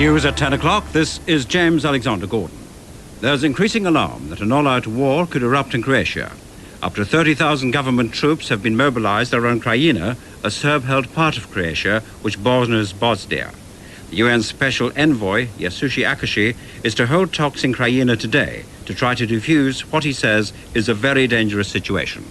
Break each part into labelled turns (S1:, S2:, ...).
S1: News at 10 o'clock. This is James Alexander Gordon. There's increasing alarm that an all-out war could erupt in Croatia. Up to 30,000 government troops have been mobilized around Krajina, a Serb-held part of Croatia which borders Bosnia. The UN Special Envoy, Yasushi Akashi, is to hold talks in Krajina today to try to defuse what he says is a very dangerous situation.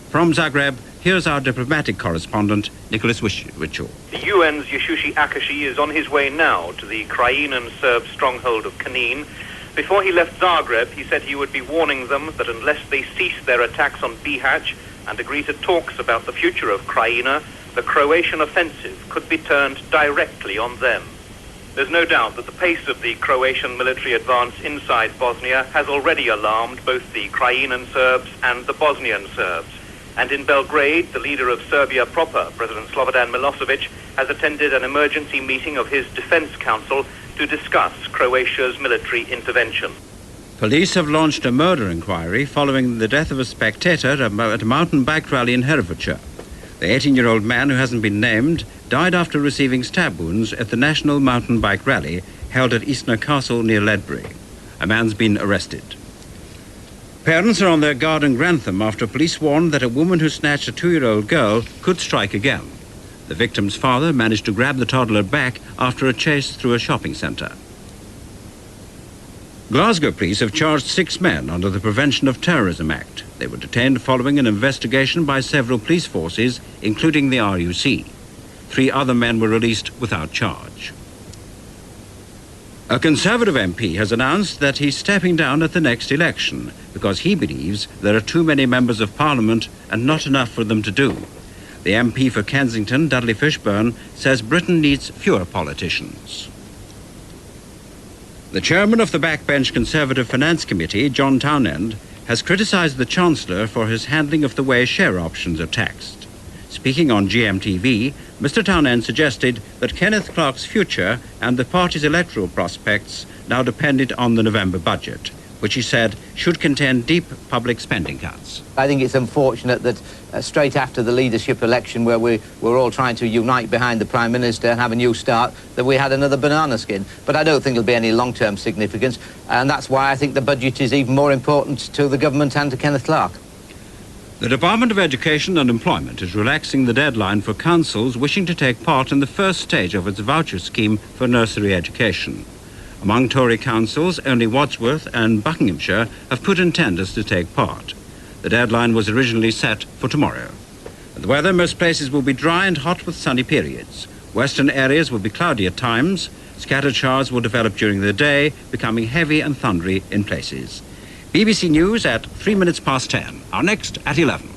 S1: From Zagreb, here's our diplomatic correspondent, Nicholas Witchell.
S2: The UN's Yasushi Akashi is on his way now to the Krajinan Serb stronghold of Kanin. Before he left Zagreb, he said he would be warning them that unless they cease their attacks on Bihać and agree to talks about the future of Krajina, the Croatian offensive could be turned directly on them. There's no doubt that the pace of the Croatian military advance inside Bosnia has already alarmed both the Krajinan Serbs and the Bosnian Serbs. And in Belgrade, the leader of Serbia proper, President Slobodan Milosevic, has attended an emergency meeting of his Defense Council to discuss Croatia's military intervention.
S1: Police have launched a murder inquiry following the death of a spectator at a mountain bike rally in Herefordshire. The 18-year-old man, who hasn't been named, died after receiving stab wounds at the National Mountain Bike Rally held at Eastnor Castle near Ledbury. A man's been arrested. Parents are on their guard in Grantham after police warned that a woman who snatched a 2-year-old girl could strike again. The victim's father managed to grab the toddler back after a chase through a shopping centre. Glasgow police have charged 6 men under the Prevention of Terrorism Act. They were detained following an investigation by several police forces, including the RUC. 3 other men were released without charge. A Conservative MP has announced that he's stepping down at the next election because he believes there are too many members of Parliament and not enough for them to do. The MP for Kensington, Dudley Fishburn, says Britain needs fewer politicians. The chairman of the backbench Conservative Finance Committee, John Townend, has criticised the Chancellor for his handling of the way share options are taxed. Speaking on GMTV, Mr. Townend suggested that Kenneth Clarke's future and the party's electoral prospects now depended on the November budget, which he said should contain deep public spending cuts.
S3: I think it's unfortunate that straight after the leadership election, where we were all trying to unite behind the Prime Minister and have a new start, that we had another banana skin. But I don't think there'll be any long-term significance, and that's why I think the budget is even more important to the government and to Kenneth Clarke.
S1: The Department of Education and Employment is relaxing the deadline for councils wishing to take part in the first stage of its voucher scheme for nursery education. Among Tory councils, only Wadsworth and Buckinghamshire have put in tenders to take part. The deadline was originally set for tomorrow. The weather, most places will be dry and hot with sunny periods. Western areas will be cloudy at times. Scattered showers will develop during the day, becoming heavy and thundery in places. BBC News at 3 minutes past 10. Our next at 11.